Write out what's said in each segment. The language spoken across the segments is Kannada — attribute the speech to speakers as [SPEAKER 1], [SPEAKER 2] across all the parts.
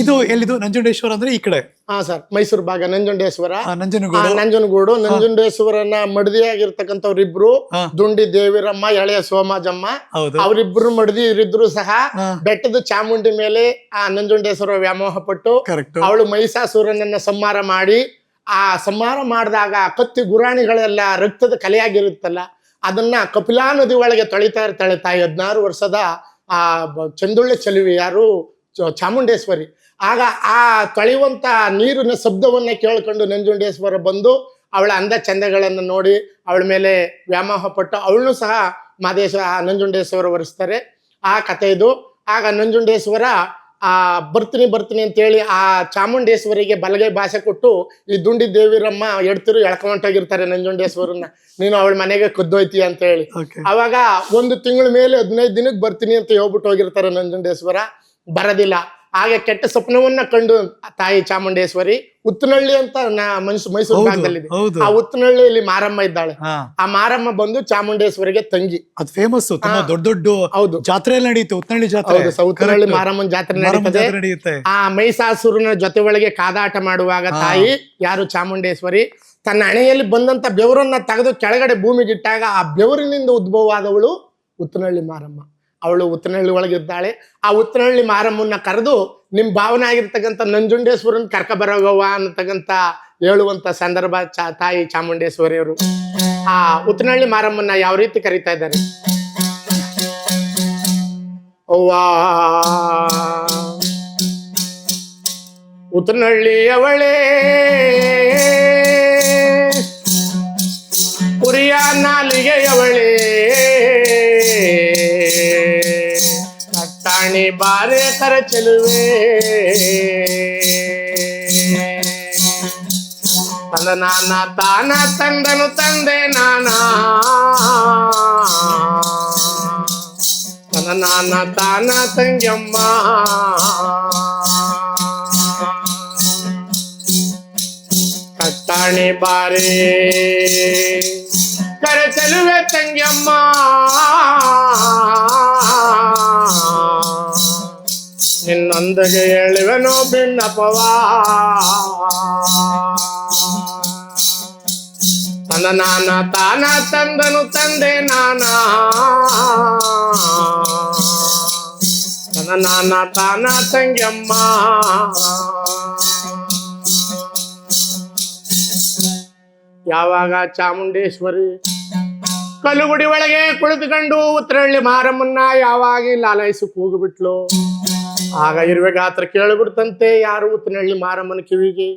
[SPEAKER 1] ಇದು ಎಲ್ಲಿದು ನಂಜುಂಡೇಶ್ವರ ಅಂದ್ರೆ ಈ ಕಡೆ?
[SPEAKER 2] ಹಾ ಸರ್, ಮೈಸೂರು ಭಾಗ ನಂಜುಂಡೇಶ್ವರ.
[SPEAKER 1] ನಂಜನಗೂಡು.
[SPEAKER 2] ನಂಜುಂಡೇಶ್ವರನ ಮಡದಿಯಾಗಿರ್ತಕ್ಕಂಥವ್ರಿಬ್ರು ದುಂಡಿ ದೇವಿರಮ್ಮ, ಎಳೆಯ ಸೋಮಾಜಮ್ಮ, ಅವರಿಬ್ರು ಮಡದಿರಿದ್ರು ಸಹ ಬೆಟ್ಟದ ಚಾಮುಂಡಿ ಮೇಲೆ ಆ ನಂಜುಂಡೇಶ್ವರ ವ್ಯಾಮೋಹ ಪಟ್ಟು ಅವಳು ಮಹಿಷಾಸುರನನ್ನ ಸಂಹಾರ ಮಾಡಿ, ಆ ಸಂಹಾರ ಮಾಡಿದಾಗ ಕತ್ತಿ ಗುರಾಣಿಗಳೆಲ್ಲ ರಕ್ತದ ಕಲೆಯಾಗಿರುತ್ತಲ್ಲ, ಅದನ್ನ ಕಪಿಲಾ ನದಿ ಒಳಗೆ ತೊಳಿತಾ ಇರ್ತಾಳೆ ತಾಯಿ. 16 ವರ್ಷದ ಆ ಚಂದುಳ್ಳೆ ಚೆಲುವೆ ಯಾರು ಚಾಮುಂಡೇಶ್ವರಿ. ಆಗ ಆ ತೊಳೆಯುವಂತ ನೀರಿನ ಶಬ್ದವನ್ನ ಕೇಳ್ಕೊಂಡು ನಂಜುಂಡೇಶ್ವರ ಬಂದು ಅವಳ ಅಂದ ಚಂದಗಳನ್ನು ನೋಡಿ ಅವಳ ಮೇಲೆ ವ್ಯಾಮೋಹ ಪಟ್ಟು ಅವಳನ್ನು ಸಹ ಮಾದೇಶ ನಂಜುಂಡೇಶ್ವರ ವರಿಸ್ತಾರೆ. ಆ ಕಥೆ ಇದು. ಆಗ ನಂಜುಂಡೇಶ್ವರ ಬರ್ತೀನಿ ಅಂತೇಳಿ ಆ ಚಾಮುಂಡೇಶ್ವರಿಗೆ ಬಲಗೈ ಭಾಷೆ ಕೊಟ್ಟು ಈ ದುಂಡಿ ದೇವಿರಮ್ಮ ಎಡ್ತಿರು ಎಳ್ಕೊಂಡೋಗಿರ್ತಾರೆ ನಂಜುಂಡೇಶ್ವರನ್ನ, ನೀನು ಅವಳ ಮನೆಗೆ ಕದ್ದೋಯ್ತಿ ಅಂತ ಹೇಳಿ. ಅವಾಗ 1 ತಿಂಗಳ ಮೇಲೆ 15 ದಿನಕ್ಕೆ ಬರ್ತೀನಿ ಅಂತ ಹೇಳ್ಬಿಟ್ಟು ಹೋಗಿರ್ತಾರೆ ನಂಜುಂಡೇಶ್ವರ. ಬರೋದಿಲ್ಲ. ಹಾಗೆ ಕೆಟ್ಟ ಸ್ವಪ್ನವನ್ನ ಕಂಡು ತಾಯಿ ಚಾಮುಂಡೇಶ್ವರಿ ಉತ್ತನಹಳ್ಳಿ ಅಂತ ಮೈಸೂರು ಭಾಗದಲ್ಲಿದೆ. ಆ ಉತ್ತನಹಳ್ಳಿಯಲ್ಲಿ ಮಾರಮ್ಮ ಇದ್ದಾಳೆ. ಆ ಮಾರಮ್ಮ ಬಂದು ಚಾಮುಂಡೇಶ್ವರಿಗೆ ತಂಗಿ.
[SPEAKER 1] ಅದು ಫೇಮಸ್, ದೊಡ್ಡ
[SPEAKER 2] ಹೌದು
[SPEAKER 1] ಜಾತ್ರೆ ನಡೆಯುತ್ತೆ. ಉತ್ತನಹಳ್ಳಿ ಜಾತ್ರೆ,
[SPEAKER 2] ಉತ್ತನಹಳ್ಳಿ ಮಾರಮ್ಮನ ಜಾತ್ರೆ ನಡೆಯುತ್ತೆ. ಆ ಮಹಿಷಾಸುರನ ಜೊತೆ ಒಳಗೆ ಕಾದಾಟ ಮಾಡುವಾಗ ತಾಯಿ ಯಾರು ಚಾಮುಂಡೇಶ್ವರಿ ತನ್ನ ಹಣೆಯಲ್ಲಿ ಬಂದಂತ ಬೆವರನ್ನ ತೆಗೆದು ಕೆಳಗಡೆ ಭೂಮಿಗಿಟ್ಟಾಗ ಆ ಬೆವರಿನಿಂದ ಉದ್ಭವವಾದವಳು ಉತ್ತನಹಳ್ಳಿ ಮಾರಮ್ಮ. ಅವಳು ಉತ್ತನಹಳ್ಳಿ ಒಳಗಿದ್ದಾಳೆ. ಆ ಉತ್ತನಹಳ್ಳಿ ಮಾರಮ್ಮನ್ನ ಕರೆದು ನಿಮ್ ಭಾವನೆ ಆಗಿರ್ತಕ್ಕಂಥ ನಂಜುಂಡೇಶ್ವರನ್ ಕರ್ಕ ಬರೋಗವ್ವ ಅನ್ನತಕ್ಕಂಥ ಹೇಳುವಂತ ಸಂದರ್ಭ ತಾಯಿ ಚಾಮುಂಡೇಶ್ವರಿಯವರು ಆ ಉತ್ತನಹಳ್ಳಿ ಮಾರಮ್ಮನ್ನ ಯಾವ ರೀತಿ ಕರೀತಾ ಇದ್ದಾರೆ? ಅವ್ವಾ ಉತ್ತನಹಳ್ಳಿ ಅವಳೇ ಕುರಿಯ ನಾಲಿಗೆಯವಳೇ ಕಟ್ಟಾಣಿ ಬಾರೆ ಕರ ಚೆಲುವೆ ತಂದ ನಾನ ತಾನ ತಂದನು ತಂದೆ ನಾನಾ ತಂದ ನಾನ ತಾನ ತಂಗ್ಯಮ್ಮ ಕಟ್ಟಾಣಿ ಬಾರೆ ಕರ ಚೆಲುವೆ ತಂಗ್ಯಮ್ಮ ನಿನ್ನೊಂದಿಗೆ ಹೇಳುವೆನೋ ಭಿನ್ನಪವಾ ತನ್ನ ನಾನ ತಾನ ತಂದನು ತಂದೆ ನಾನಾ ತನ್ನ ನಾನ ತಾನ ತಂಗ್ಯಮ್ಮ ಯಾವಾಗ ಚಾಮುಂಡೇಶ್ವರಿ ಕಲ್ಲುಗುಡಿ ಒಳಗೆ ಕುಳಿತುಕೊಂಡು ಉತ್ತರಹಳ್ಳಿ ಮಾರಮ್ಮನ್ನ ಯಾವಾಗ ಲಾಲಾಯಿಸಿ ಕೂಗುಬಿಟ್ಲು, ಆಗ ಇರುವೆ ಗಾತ್ರ ಕೇಳಿಬಿಡ್ತಂತೆ ಯಾರು ಉತ್ತರಹಳ್ಳಿ ಮಾರಮ್ಮನ ಕಿವಿಗೆ.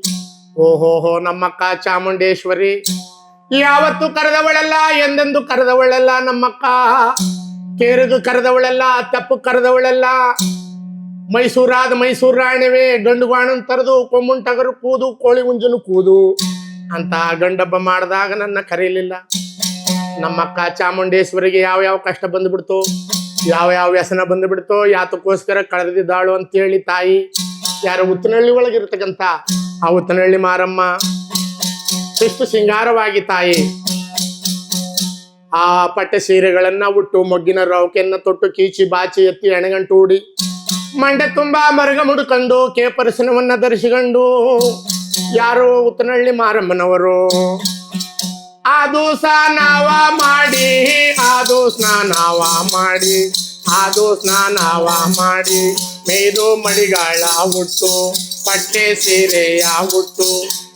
[SPEAKER 2] ಓಹೋಹೋ, ನಮ್ಮಕ್ಕ ಚಾಮುಂಡೇಶ್ವರಿ ಯಾವತ್ತು ಕರೆದವಳಲ್ಲ, ಎಂದೆಂದು ಕರೆದವಳಲ್ಲ. ನಮ್ಮಕ್ಕ ಕೇರಿದು ಕರೆದವಳಲ್ಲ, ತಪ್ಪು ಕರೆದವಳಲ್ಲ. ಮೈಸೂರಾದ ಮೈಸೂರು ರಾಣಿವೆ ಗಂಡು ಗಾಣನ್ ತರದು ಕೊಂಬುನ್ ಟಗರು ಕೂದು ಕೋಳಿ ಹುಂಜನು ಕೂದು ಅಂತ ಗಂಡಬ್ಬ ಮಾಡಿದಾಗ ನನ್ನ ಕರೀಲಿಲ್ಲ. ನಮ್ಮಕ್ಕ ಚಾಮುಂಡೇಶ್ವರಿಗೆ ಯಾವ ಕಷ್ಟ ಬಂದ್ಬಿಡ್ತು, ಯಾವ ವ್ಯಸನ ಬಂದ್ಬಿಡ್ತೋ, ಯಾತಕ್ಕೋಸ್ಕರ ಕಳೆದಿದ್ದಾಳು ಅಂತೇಳಿ ತಾಯಿ ಯಾರು ಉತ್ತನಹಳ್ಳಿ ಒಳಗಿರ್ತಕ್ಕಂಥ ಆ ಉತ್ತನಹಳ್ಳಿ ಮಾರಮ್ಮ ಎಷ್ಟು ಸಿಂಗಾರವಾಗಿ ತಾಯಿ ಆ ಪಟ್ಟೆ ಸೀರೆಗಳನ್ನ ಉಟ್ಟು ಮೊಗ್ಗಿನ ರೌಕೆಯನ್ನ ತೊಟ್ಟು ಕೀಚಿ ಬಾಚಿ ಎತ್ತಿ ಎಣೆಗಂಟು ಹೂಡಿ ಮಂಡೆ ತುಂಬಾ ಮರಗ ಮುಡ್ಕೊಂಡು ಕೇಪರಸನವನ್ನ ಧರಿಸಿಕೊಂಡು ಯಾರು ಉತ್ತನಹಳ್ಳಿ ಮಾರಮ್ಮನವರು ಅದು ಸ್ನಾನವ ಮಾಡಿ ಅದು ಸ್ನಾನವ ಮಾಡಿ ಅದು ಸ್ನಾನವ ಮಾಡಿ ಮೇರು ಮಡಿಗಾಳ ಉಟ್ಟು ಪಟ್ಟೆ ಸೀರೆಯ ಉಟ್ಟು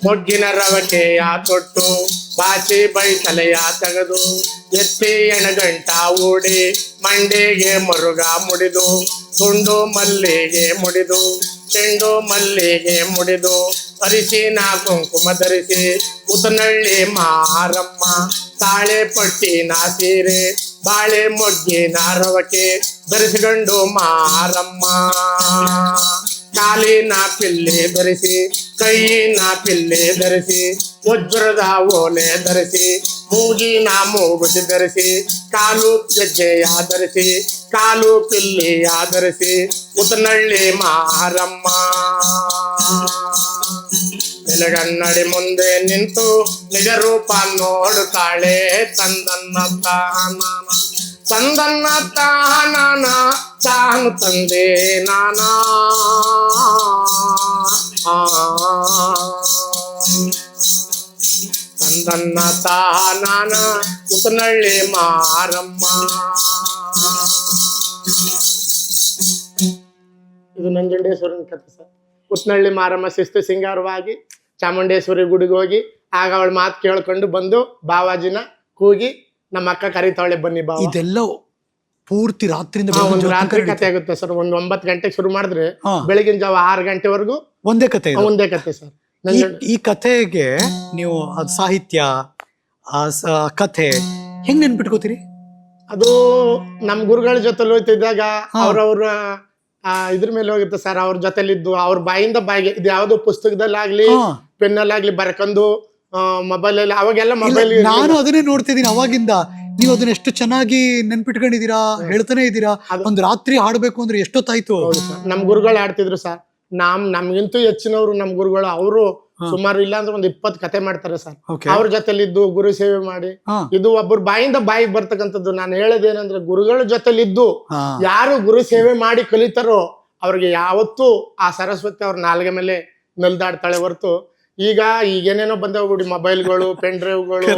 [SPEAKER 2] ಮೊಗ್ಗಿನ ರವಕೆಯ ತೊಟ್ಟು ಬಾಚಿ ಬೈತಲೆಯ ತೆಗೆದು ಎತ್ತಿ ಎಣಗಂಟ ಹೂಡಿ ಮಂಡೆಗೆ ಮರುಗ ಮುಡಿದು ತುಂಡು ಮಲ್ಲಿಗೆ ಮುಡಿದು ಚೆಂಡು ಮಲ್ಲಿಗೆ ಮುಡಿದು ಅರಿಶಿನ ಕುಂಕುಮ ಧರಿಸಿ ಉತ್ತನಹಳ್ಳಿ ಮಾರಮ್ಮ ತಾಳೆ ಪಟ್ಟಿನ ಸೀರೆ ಬಾಳೆ ಮೊಗ್ಗಿನ ರವಕೆ ಧರಿಸಿಕೊಂಡು ಮಾರಮ್ಮ ಕಾಲಿನ ಪಿಲ್ಲೆ ಧರಿಸಿ ಕೈಯಿನ ಪಿಲ್ಲೆ ಧರಿಸಿ ವಜ್ರದ ಓಲೆ ಧರಿಸಿ ಮೂಗಿನ ಮೂಗುತಿ ಧರಿಸಿ ಕಾಲು ಗೆಜ್ಜೆಯ ಧರಿಸಿ ಕಾಲು ಪಿಲ್ಲಿಯ ಧರಿಸಿ ಉತ್ತನಹಳ್ಳಿ ಮಾರಮ್ಮ ಬೆಳಗನ್ನಡಿ ಮುಂದೆ ನಿಂತು ನಿಜ ರೂಪ ನೋಡುತ್ತಾಳೆ ತಂದನ್ನ ತಾನ ತಾನು ತಂದೆ ನಾನಾ ತಂದನ್ನ ತಾನಾನ ಉತ್ತನಳ್ಳಿ ಮಾರಮ್ಮ. ಇದು ನಂಜುಂಡೇಶ್ವರನ ಕಥೆ ಸರ್. ಉತ್ತನಳ್ಳಿ ಮಾರಮ್ಮ ಶಿಸ್ತು ಸಿಂಗಾರವಾಗಿ ಚಾಮುಂಡೇಶ್ವರಿ ಗುಡಿಗೆ ಹೋಗಿ ಆಗ ಅವಳ ಮಾತು ಕೇಳ್ಕೊಂಡು ಬಂದು ಬಾವಾಜಿನ ಕೂಗಿ ನಮ್ಮ ಅಕ್ಕ ಕರಿತಾವಳೆ ಬನ್ನಿ ಬಾವ.
[SPEAKER 1] ಇದೆಲ್ಲ ಪೂರ್ತಿ ರಾತ್ರಿಯಿಂದ
[SPEAKER 2] ಒಂದು ರಾತ್ರಿ ಕತೆ ಆಗುತ್ತೆ ಸರ್. ಒಂದು 9 ಗಂಟೆಗೆ ಶುರು ಮಾಡಿದ್ರೆ ಬೆಳಗಿನ ಜಾವ 6 ಗಂಟೆವರೆಗೂ
[SPEAKER 1] ಒಂದೇ ಕತೆ
[SPEAKER 2] ಸರ್.
[SPEAKER 1] ಈ ಕಥೆಗೆ ನೀವು ಅದು ಸಾಹಿತ್ಯ ಕಥೆ ಹೆಂಗ್ ನೆನ್ಪಿಟ್ಕೋತೀರಿ?
[SPEAKER 2] ಅದು ನಮ್ ಗುರುಗಳ ಜೊತೆ ಹೋಗ್ತಿದ್ದಾಗ ಅವ್ರವ್ರ ಇದ್ರ ಮೇಲೆ ಹೋಗುತ್ತೆ ಸರ್. ಅವ್ರ ಜೊತೆಲಿದ್ದು ಅವ್ರ ಬಾಯಿಂದ ಬಾಯಿಗೆ ಇದು ಯಾವ್ದೋ ಪುಸ್ತಕದಲ್ಲಾಗ್ಲಿ ಪೆನ್ನಲ್ಲಾಗ್ಲಿ ಬರ್ಕೊಂಡು ಮೊಬೈಲ್ ಅಲ್ಲಿ ಅವಾಗೆಲ್ಲ ಮೊಬೈಲ್.
[SPEAKER 1] ನಾನು ಅದನ್ನೇ ನೋಡ್ತಿದ್ದೀನಿ ಅವಾಗಿಂದ. ನೀವು ಅದನ್ನ ಎಷ್ಟು ಚೆನ್ನಾಗಿ ನೆನ್ಪಿಟ್ಕೊಂಡಿದೀರಾ, ಹೇಳ್ತಾನೆ ಇದ್ದೀರಾ. ಒಂದ್ ರಾತ್ರಿ ಹಾಡ್ಬೇಕು ಅಂದ್ರೆ ಎಷ್ಟೊತ್ತಾಯ್ತು?
[SPEAKER 2] ನಮ್ ಗುರುಗಳು ಆಡ್ತಿದ್ರು ಸರ್. ನಮ್ಗಿಂತೂ ಹೆಚ್ಚಿನವ್ರು ನಮ್ ಗುರುಗಳು. ಅವರು ಸುಮಾರು ಇಲ್ಲ ಅಂದ್ರೆ ಒಂದ್ 20 ಕತೆ ಮಾಡ್ತಾರೆ ಸರ್. ಅವ್ರ ಜೊತೆಲಿದ್ದು ಗುರು ಸೇವೆ ಮಾಡಿ ಇದು ಒಬ್ಬರ ಬಾಯಿಂದ ಬಾಯಿಗೆ ಬರ್ತಕ್ಕಂಥದ್ದು. ನಾನು ಹೇಳೋದೇನಂದ್ರೆ ಗುರುಗಳ ಜೊತೆಲಿದ್ದು ಯಾರು ಗುರು ಸೇವೆ ಮಾಡಿ ಕಲಿತಾರೋ ಅವ್ರಿಗೆ ಯಾವತ್ತೂ ಆ ಸರಸ್ವತಿ ಅವ್ರ ನಾಲ್ಗೆ ಮೇಲೆ ನಲ್ದಾಡ್ತಾಳೆ ಹೊರತು ಈಗೇನೇನೋ ಬಂದವು ಮೊಬೈಲ್ಗಳು, ಪೆನ್ ಡ್ರೈವ್ಗಳು,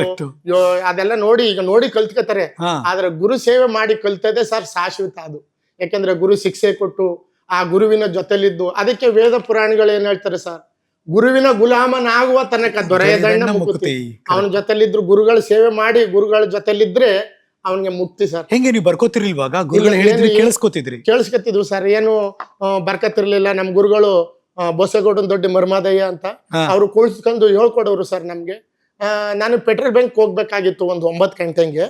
[SPEAKER 2] ಅದೆಲ್ಲ ನೋಡಿ ಕಲ್ತ್ಕೊತಾರೆ. ಆದ್ರೆ ಗುರು ಸೇವೆ ಮಾಡಿ ಕಲ್ತದೆ ಸರ್ ಶಾಶ್ವತ ಅದು. ಯಾಕಂದ್ರೆ ಗುರು ಶಿಕ್ಷೆ ಕೊಟ್ಟು ಆ ಗುರುವಿನ ಜೊತೆಲಿದ್ದು, ಅದಕ್ಕೆ ವೇದ ಪುರಾಣಿಗಳು ಏನ್ ಹೇಳ್ತಾರೆ ಸರ್, ಗುರುವಿನ ಗುಲಾಮನಾಗುವ ತನಕ ದೊರೆಯ ದಂಡ ಮುಕ್ತಿ. ಅವನ ಜೊತೆಲಿದ್ರು ಗುರುಗಳ ಸೇವೆ ಮಾಡಿ ಗುರುಗಳ ಜೊತೆಲಿದ್ರೆ ಅವನಿಗೆ ಮುಕ್ತಿ ಸರ್.
[SPEAKER 1] ಹೆಂಗೆ ನೀವು ಬರ್ಕೋತಿರ್ಲಿಲ್ವಾಗ? ಕೇಳಿಸ್ಕೊತಿದ್ವು ಸರ್. ಏನು ಬರ್ಕತಿರ್ಲಿಲ್ಲ. ನಮ್ ಗುರುಗಳು ಬೋಸೇಗೌಡನ್ ದೊಡ್ಡ ಮರ್ಮಾದಯ್ಯ ಅಂತ ಅವ್ರು ಕುಳಿಸ್ಕೊಂಡು ಹೇಳ್ಕೊಡೋರು ಸರ್ ನಮ್ಗೆ. ನಾನು ಪೆಟ್ರೋಲ್ ಬಂಕ್ ಹೋಗ್ಬೇಕಾಗಿತ್ತು ಒಂದು 9 ಗಂಟೆಗೆ.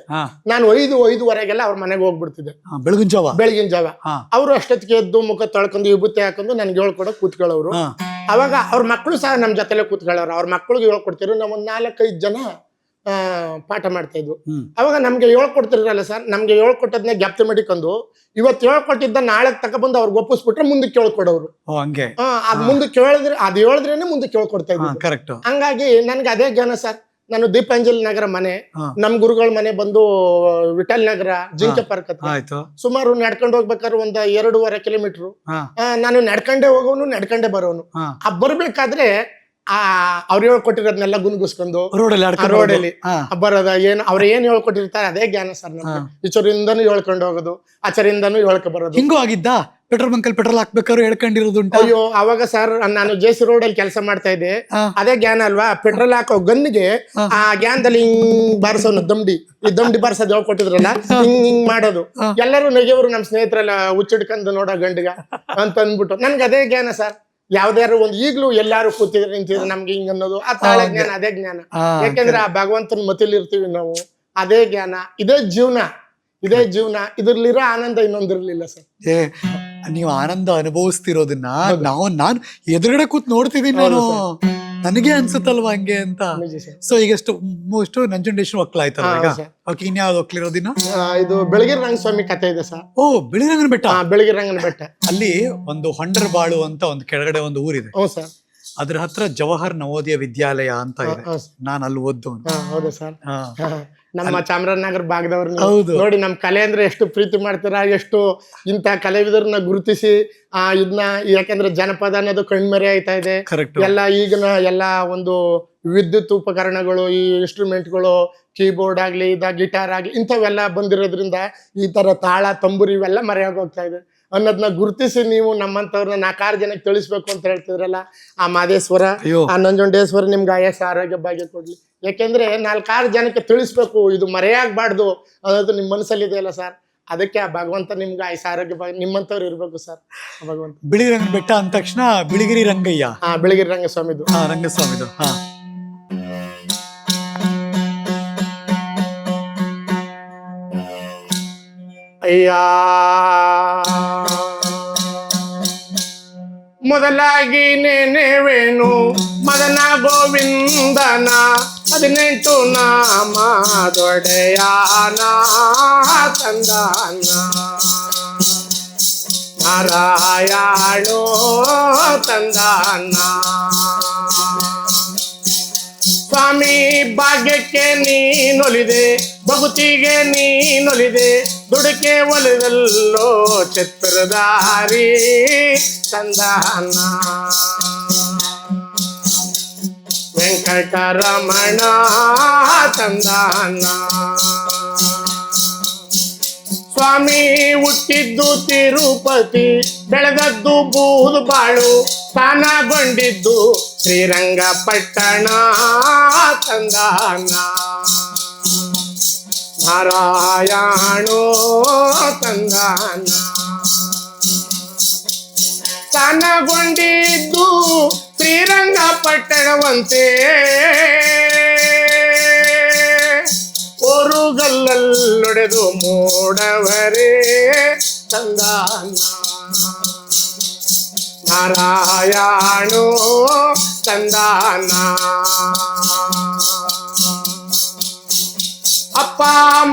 [SPEAKER 1] ನಾನು 5:05 ಅವ್ರ ಮನೆಗೆ ಹೋಗ್ಬಿಡ್ತಿದ್ದೆ ಬೆಳಗಿನ ಜಾವ. ಅವ್ರು ಅಷ್ಟೊತ್ತಿಗೆ ಎದ್ದು ಮುಖ ತೊಳ್ಕೊಂಡು ವಿಭೂತಿ ಹಾಕೊಂಡು ನನ್ಗೆ ಹೇಳ್ಕೊಡೋ ಕೂತ್ಕೊಳ್ಳೋರು. ಅವಾಗ ಅವ್ರ ಮಕ್ಕಳು ಸಹ ನಮ್ ಜೊತೆಲೆ ಕೂತ್ಕೊಳ್ಳೋರು. ಅವ್ರ ಮಕ್ಳಿಗೆ ಹೇಳ್ಕೊಡ್ತಿರು. ನಾವ್ ಒಂದ್ 4-5 ಜನ ಪಾಠ ಮಾಡ್ತಾ ಇದ್ವು. ಅವಾಗ ನಮ್ಗೆ ಹೇಳ್ಕೊಡ್ತಿರಲ್ಲ ಸರ್, ನಮ್ಗೆ ಹೇಳ್ಕೊಟ್ಟದ್ನ ಜ್ಞಾಪ್ತಿ ಮಾಡಿಕೊಂಡು ಇವತ್ತು ಹೇಳ್ಕೊಟ್ಟಿದ್ದ ನಾಳೆ ತಗೊಬಂದು ಅವ್ರಿಗೆ ಒಪ್ಪಿಸ್ಬಿಟ್ರೆ ಮುಂದಕ್ಕೆ ಕೇಳ್ಕೊಡೋರು. ಅದ್ ಮುಂದಕ್ಕೆ ಹೇಳಿದ್ರೇನೆ ಮುಂದಕ್ಕೆ ಕೇಳ್ಕೊಡ್ತಾ ಇದ್ರು. ಹಂಗಾಗಿ ನನ್ಗೆ ಅದೇ ಜ್ಞಾನ ಸರ್. ನಾನು ದೀಪಾಂಜಲಿ ನಗರ ಮನೆ, ನಮ್ ಗುರುಗಳ ಮನೆ ಬಂದು ವಿಠಲ್ ನಗರ ಜಿಂಕೆ ಪಾರ್ಕ್ ಹತ್ರ. ಸುಮಾರು ನಡ್ಕೊಂಡು ಹೋಗ್ಬೇಕಾದ್ರೆ ಒಂದ್ 2.5 ಕಿಲೋಮೀಟರ್. ನಾನು ನಡ್ಕೊಂಡೆ ಹೋಗೋನು, ನಡ್ಕೊಂಡೆ ಬರೋನು. ಬರ್ಬೇಕಾದ್ರೆ ಅವ್ರು ಹೇಳ್ಕೊಟ್ಟಿರೋದ್ನೆಲ್ಲ ಗುನ್ಗುಸ್ಕೊಂಡು ರೋಡಲ್ಲಿ ಬರೋದ ಅವ್ರು ಏನ್ ಹೇಳ್ಕೊಟ್ಟಿರ್ತಾರೆ ಅದೇ ಜ್ಞಾನ ಸರ್. ಈಚರಿಂದನೂ ಹೇಳ್ಕೊಂಡು ಹೋಗೋದು, ಆಚರಿಂದನೂ ಹೇಳ್ಕೊ ಬರೋದು. ಹಿಂಗೂ ಆಗಿದ್ದ ಪೆಟ್ರೋಲ್ ಬಂಕಲ್ಲಿ ಪೆಟ್ರೋಲ್ ಹಾಕ್ಬೇಕಾದ್ರು ಹೇಳ್ಕೊಂಡಿರೋದು.
[SPEAKER 2] ಅಯ್ಯೋ ಅವಾಗ ಸರ್ ನಾನು JC ರೋಡ್ ಅಲ್ಲಿ ಕೆಲಸ ಮಾಡ್ತಾ ಇದ್ದೆ. ಅದೇ ಜ್ಞಾನ ಅಲ್ವಾ. ಪೆಟ್ರೋಲ್ ಹಾಕೋ ಗನ್ನಿಗೆ ಆ ಜ್ಞಾನದಲ್ಲಿ ಹಿಂಗ್ ಬಾರಿಸೋನು ದಂಡಿ ಬಾರಿಸೋದು ಹೇಳ್ಕೊಟ್ಟಿದ್ರಲ್ಲ, ಹಿಂಗ್ ಮಾಡೋದು. ಎಲ್ಲರೂ ನೆಗೆಯವರು ನಮ್ ಸ್ನೇಹಿತರೆಲ್ಲ ಹುಚ್ಚಿಡ್ಕೊಂಡು ನೋಡೋ ಗಂಡಿಗ ಅಂತ ಅಂದ್ಬಿಟ್ಟು ನನ್ಗೆ ಅದೇ ಜ್ಞಾನ ಸರ್. ಯಾವ್ದಾರು ಒಂದು ಈಗ್ಲೂ ಎಲ್ಲಾರು ಕೂತಿದ್ರೆ ನಿಂತಿದ್ರೆ ನಮ್ಗೆ ಹಿಂಗ ಅನ್ನೋದು ಆ ತಾಳೆ ಜ್ಞಾನ, ಅದೇ ಜ್ಞಾನ. ಯಾಕಂದ್ರೆ ಆ ಭಗವಂತನ ಮತಿಲಿ ಇರ್ತೀವಿ ನಾವು. ಅದೇ ಜ್ಞಾನ, ಇದೇ ಜೀವನ. ಇದ್ರಲ್ಲಿರೋ ಆನಂದ ಇನ್ನೊಂದಿರ್ಲಿಲ್ಲ ಸರ್.
[SPEAKER 1] ನೀವು ಆನಂದ ಅನುಭವಿಸ್ತಿರೋದನ್ನ ನಾನು ಎದುರುಗಡೆ ಕೂತ್ ನೋಡ್ತಿದ್ದೀನಿ. ನನಗೆ ಅನ್ಸುತ್ತಲ್ವಾ ಹಂಗೆ ಅಂತ. ಸೊ ಈಗ ಎಷ್ಟು ನಂಜುಂಡೇಶ್ವರ ಒಕ್ಕಲಾಯ್ತಲ್ಲ ಈಗ. ಓಕೆ, ಇನ್ಯಾವ್ದು ಒಕ್ಲಿರೋದಿನ?
[SPEAKER 2] ಇದು ಬೆಳಗಿರಿ ರಂಗಸ್ವಾಮಿ ಕಥೆ ಇದೆ ಸರ್.
[SPEAKER 1] ಓ, ಬೆಳಗಿರಂಗನ ಬೆಟ್ಟ.
[SPEAKER 2] ಬೆಳಗಿರಂಗನ ಬೆಟ್ಟ.
[SPEAKER 1] ಅಲ್ಲಿ ಒಂದು ಹೊಂಡರಬಾಳು ಅಂತ ಒಂದು ಕೆಳಗಡೆ ಒಂದು ಊರಿದೆ.
[SPEAKER 2] ಸರ್.
[SPEAKER 1] ಅದ್ರ ಹತ್ರ ಜವಾಹರ್ ನವೋದಯ ವಿದ್ಯಾಲಯ ಅಂತ ಇದೆ. ನಾನು ಅಲ್ಲಿ ಓದ್ದವನು.
[SPEAKER 2] ಹೌದು ಸರ್. ನಮ್ಮ ಚಾಮರಾಜನಗರ ಭಾಗದವ್ರು ನೋಡಿ ನಮ್ ಕಲೆ ಅಂದ್ರೆ ಎಷ್ಟು ಪ್ರೀತಿ ಮಾಡ್ತಾರ, ಎಷ್ಟು ಇಂತ ಕಲಾವಿದರನ್ನ ಗುರುತಿಸಿ ಇದನ್ನ. ಯಾಕಂದ್ರೆ ಜನಪದ ಅನ್ನೋದು ಕಣ್ಮರೆ ಆಯ್ತಾ ಇದೆ. ಈಗಿನ ಎಲ್ಲ ಒಂದು ವಿದ್ಯುತ್ ಉಪಕರಣಗಳು, ಈ ಇನ್ಸ್ಟ್ರೂಮೆಂಟ್ಗಳು, ಕೀಬೋರ್ಡ್ ಆಗ್ಲಿ, ಗಿಟಾರ್ ಆಗ್ಲಿ, ಇಂಥವೆಲ್ಲ ಬಂದಿರೋದ್ರಿಂದ ಈ ತರ ತಾಳ, ತಂಬೂರಿ ಇವೆಲ್ಲ ಮರೆಯಾಗೋಗ್ತಾ ಇದೆ ಅನ್ನೋದನ್ನ ಗುರುತಿಸಿ ನೀವು ನಮ್ಮಂತವ್ರನ್ನ 4 ಜನಕ್ಕೆ ತಿಳಿಸ್ಬೇಕು ಅಂತ ಹೇಳ್ತಿದ್ರಲ್ಲ. ಆ ಮಾದೇಶ್ವರ, ಆ ನಂಜುಂಡೇಶ್ವರ ನಿಮ್ಗೆ ಆಯಸ್ಸು ಆರೋಗ್ಯ ಭಾಗ್ಯ ಕೊಡ್ಲಿ. ಯಾಕೆಂದ್ರೆ 4-6 ಜನಕ್ಕೆ ತಿಳಿಸ್ಬೇಕು, ಇದು ಮರೆಯಾಗಬಾರ್ದು ಅನ್ನೋದು ನಿಮ್ ಮನಸ್ಸಲ್ಲಿ ಇದೆಯಲ್ಲ ಸರ್. ಅದಕ್ಕೆ ಆ ಭಗವಂತ ನಿಮ್ಗೆ ಆಯಸ್ಸು ಆರೋಗ್ಯ ಭಾಗ್ಯ ನಿಮ್ಮಂತವ್ರು ಇರ್ಬೇಕು ಸರ್. ಭಗವಂತ.
[SPEAKER 1] ಬಿಳಿಗಿರಿ ಬೆಟ್ಟ ಅಂದ ತಕ್ಷಣ ಬಿಳಿಗಿರಿ ರಂಗಯ್ಯ.
[SPEAKER 2] ಬಿಳಿಗಿರಿ ರಂಗಸ್ವಾಮಿದು.
[SPEAKER 1] ರಂಗಸ್ವಾಮಿದು.
[SPEAKER 2] ಅಯ್ಯ ಮೊದಲಾಗಿ ನೆನೆವೇನು ಮದನ ಗೋವಿಂದನ 18 ನಾಮ ದೊಡೆಯಾನ ತಂದಾನ ನಾರಾಯಣೋ ತಂದಾನ. ಸ್ವಾಮಿ ಭಾಗ್ಯಕ್ಕೆ ನೀನೊಲಿದೆ, ಭಗುತಿಗೆ ನೀನೊಲಿದೆ, ದುಡುಕೆ ಒಲಿದಲ್ಲೋ ಚಿತ್ರಧಾರಿ ತಂದಾನ.
[SPEAKER 1] ವೆಂಕಟರಮಣ ತಂದಾನ. ಸ್ವಾಮಿ ಹುಟ್ಟಿದ್ದು ತಿರುಪತಿ, ಬೆಳೆದದ್ದು ಬೂದುಬಾಳು, ಸ್ಥಾನಗೊಂಡಿದ್ದು ಶ್ರೀರಂಗಪಟ್ಟಣ ತಂದಾನ. ನಾರಾಯಣೋ ತಂದಾನ. ಸ್ಥಾನಗೊಂಡಿದ್ದು ಶ್ರೀರಂಗಪಟ್ಟಣವಂತೆ, ಓರುಗಲ್ಲೊಡೆದು ಮೂಡವರೇ ತಂದಾನ. ನಾರಾಯಣೋ ತಂದಾನ. ಅಪ್ಪ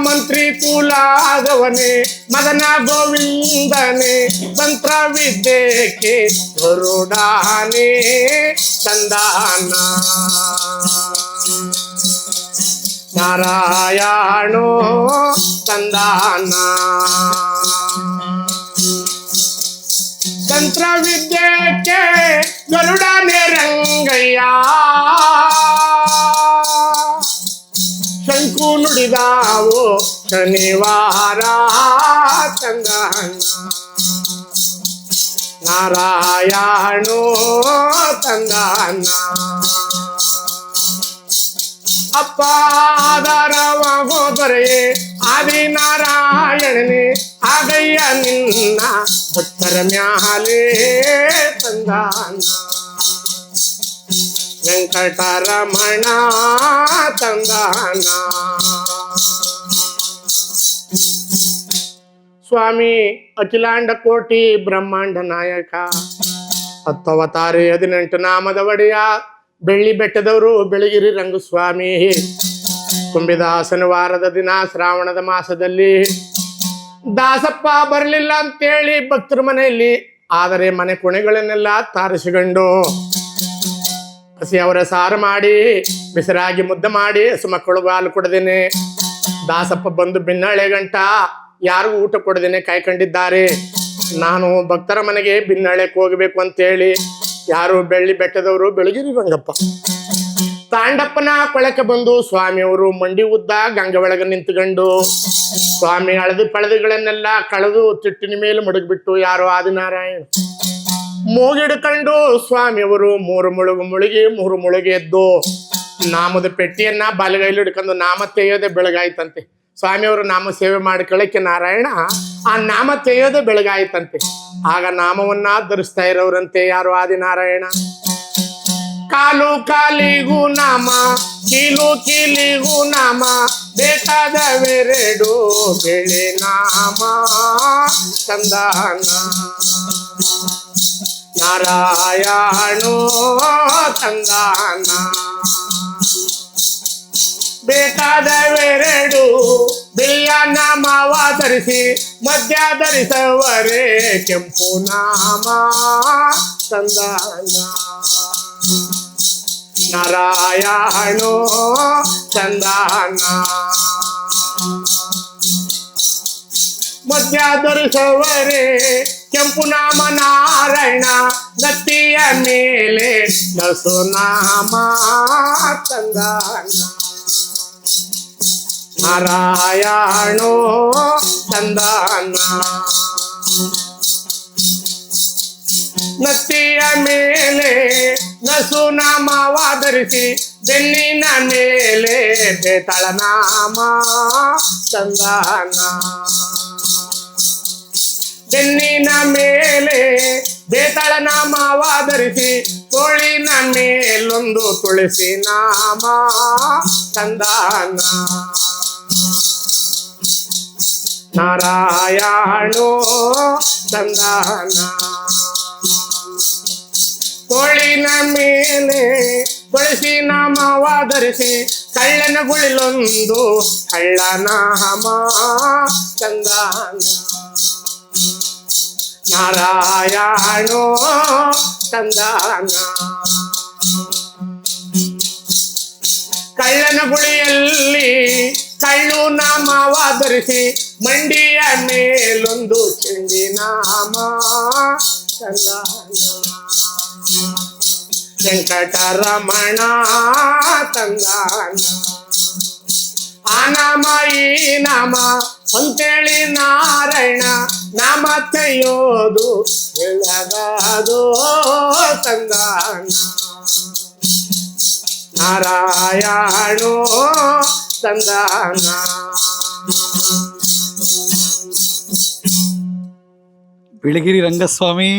[SPEAKER 1] ಮಂತ್ರಿ ಕುಲಾದವನೇ, ಮದನ ಗೋವಿಂದನೇ, ತಂತ್ರ ವಿದ್ಯೆಗೆ ಗರುಡಾನೇ ತಂದಾನ. ನಾರಾಯಣೋ ತಂದಾನ. ತಂತ್ರ ವಿದ್ಯೆಗೆ ಗರುಡನೇ ರಂಗಯ್ಯ, ಶಂಕು ನುಡಿದಾವೋ ಶನಿವಾರ ತಂದಾನ. ನಾರಾಯಣೋ ತಂದಾನ. ಅಪ್ಪಾದರವ ಹೋದರೆಯೇ ಆದಿನಾರಾಯಣನೇ, ಆಗಯ್ಯ ನಿನ್ನ ಭಕ್ತರ ಮ್ಯಾಲೆ ತಂದಾನ. ವೆಂಕಟರಮಣ ತಂದಾನ. ಸ್ವಾಮಿ ಅಖಿಲಾಂಡ ಕೋಟಿ ಬ್ರಹ್ಮಾಂಡ ನಾಯಕ, 10 ಅವತಾರಿ 18 ನಾಮದ ಒಡೆಯ, ಬೆಳ್ಳಿ ಬೆಟ್ಟದವರು ಬೆಳಗಿರಿ ರಂಗಸ್ವಾಮಿ. ತುಂಬಿದ ಶನಿವಾರದ ದಿನ ಶ್ರಾವಣದ ಮಾಸದಲ್ಲಿ ದಾಸಪ್ಪ ಬರಲಿಲ್ಲ ಅಂತೇಳಿ ಭಕ್ತರ ಮನೆಯಲ್ಲಿ, ಆದರೆ ಮನೆ ಕೊನೆಗಳನ್ನೆಲ್ಲ ತಾರಿಸಿಕೊಂಡು ಹಸಿ ಅವರ ಸಾರು ಮಾಡಿ ಬಿಸಿರಾಗಿ ಮುದ್ದೆ ಮಾಡಿ ಸುಮಕ್ಕಳು ಹಾಲು ಕೊಡದೇನೆ, ದಾಸಪ್ಪ ಬಂದು ಬಿನ್ನಾಳೆ ಗಂಟ ಯಾರಿಗೂ ಊಟ ಕೊಡದೇನೆ ಕಾಯ್ಕೊಂಡಿದ್ದಾರೆ. ನಾನು ಭಕ್ತರ ಮನೆಗೆ ಬಿನ್ನಾಳೆಗೆ ಹೋಗ್ಬೇಕು ಅಂತೇಳಿ ಯಾರು ಬೆಳ್ಳಿ ಬೆಟ್ಟದವರು ಬೆಳಗಿರಿ ರಂಗಪ್ಪ ತಾಂಡಪ್ಪನ ಕೊಳಕ್ಕೆ ಬಂದು ಸ್ವಾಮಿಯವರು ಮಂಡಿ ಉದ್ದ ಗಂಗೆ ಒಳಗೆ ನಿಂತುಕೊಂಡು ಸ್ವಾಮಿ ಹಳದಿ ಪಳದಿಗಳನ್ನೆಲ್ಲ ಕಳೆದು ತಿಟ್ಟಿನ ಮೇಲೆ ಮಡಗ್ಬಿಟ್ಟು ಯಾರೋ ಆದಿನಾರಾಯಣ ಮೂಗಿಡ್ಕೊಂಡು ಸ್ವಾಮಿಯವರು 3 ಮುಳುಗು ಮುಳುಗಿ 3 ಮುಳುಗಿ ಎದ್ದು ನಾಮದ ಪೆಟ್ಟಿಯನ್ನ ಬಲಗೈಲಿ ಹಿಡ್ಕೊಂಡು ನಾಮ ತೆಯ್ಯೋದೆ ಬೆಳಗಾಯ್ತಂತೆ. ಸ್ವಾಮಿಯವರು ನಾಮ ಸೇವೆ ಮಾಡ್ಕೊಳ್ಳಕ್ಕೆ ನಾರಾಯಣ ಆ ನಾಮ ತೆಯ್ಯೋದೆ ಬೆಳಗಾಯ್ತಂತೆ. ಆಗ ನಾಮವನ್ನ ಧರಿಸ್ತಾ ಇರೋರಂತೆ ಯಾರು ಆದಿನಾರಾಯಣ. ಕಾಲು ಕಾಲಿಗೂ ನಾಮ, ಕೀಲು ಕೀಲಿಗೂ ನಾಮ, ಬೇಕಾದವೆರಡು ಬೆಳೆ ನಾಮ ತಂದಾನ. ನಾರಾಯಣೋ ತಂದಾನ. ಬೇಕಾದವೆರಡು ಬಿಳಿಯ ನಾಮವ ಧರಿಸಿ ಮಧ್ಯ ಧರಿಸವರೇ ಕೆಂಪು ನಾಮ ತಂದಾನ. ನಾರಾಯಣೋ ತಂದಾನ. ಮಧ್ಯ ಧರಿಸವರೇ ಕೆಂಪು ನಾಮ ನಾರಾಯಣ, ನತ್ತಿಯ ಮೇಲೆ ನಸು ನಾಮ ತಂದಾನ. ನಾರಾಯಣೋ ತಂದಾನ. ನತ್ತಿಯ ಮೇಲೆ ನಸು ನಾಮವ ಧರಿಸಿ ಬೆನ್ನಿನ ಮೇಲೆ ಬೇತಾಳ ನಾಮ ತಂದಾನ. ಬೆನ್ನಿನ ಮೇಲೆ ಬೇತಾಳ ನಾಮವ ಧರಿಸಿ ತೋಳಿನ ಮೇಲೊಂದು ತುಳಸಿ ನಾಮ ತಂದಾನ. ನಾರಾಯಣೋ ತಂದಾನ. ತೋಳಿನ ಮೇಲೆ ತುಳಸಿ ನಾಮವ ಧರಿಸಿ ಕಳ್ಳನ ಗುಳಿಲೊಂದು ಕಳ್ಳ ನಾಮ ತಂದಾನ. ನಾರಾಯಣೋ ತಂದಾನ. ಕಳ್ಳನ ಗುಳಿಯಲ್ಲಿ ಕಳ್ಳು ನಾಮವ ಧರಿಸಿ ಮಂಡಿಯ ಮೇಲೊಂದು ಚೆಂಡಿ ನಾಮ ತಂದಾನ. ವೆಂಕಟರಮಣ ತಂದಾನ ಆ ನಾಮ ಈ ನಾಮ ಅಂತೇಳಿ ನಾರಾಯಣ ನಾಮ ತೆಯ್ಯೋದು ಬೆಳಗಾದೋ ತಂದಾನ ನಾರಾಯಣೋ ತಂದಾನ.
[SPEAKER 3] ಬಿಳಿಗಿರಿ ರಂಗಸ್ವಾಮಿ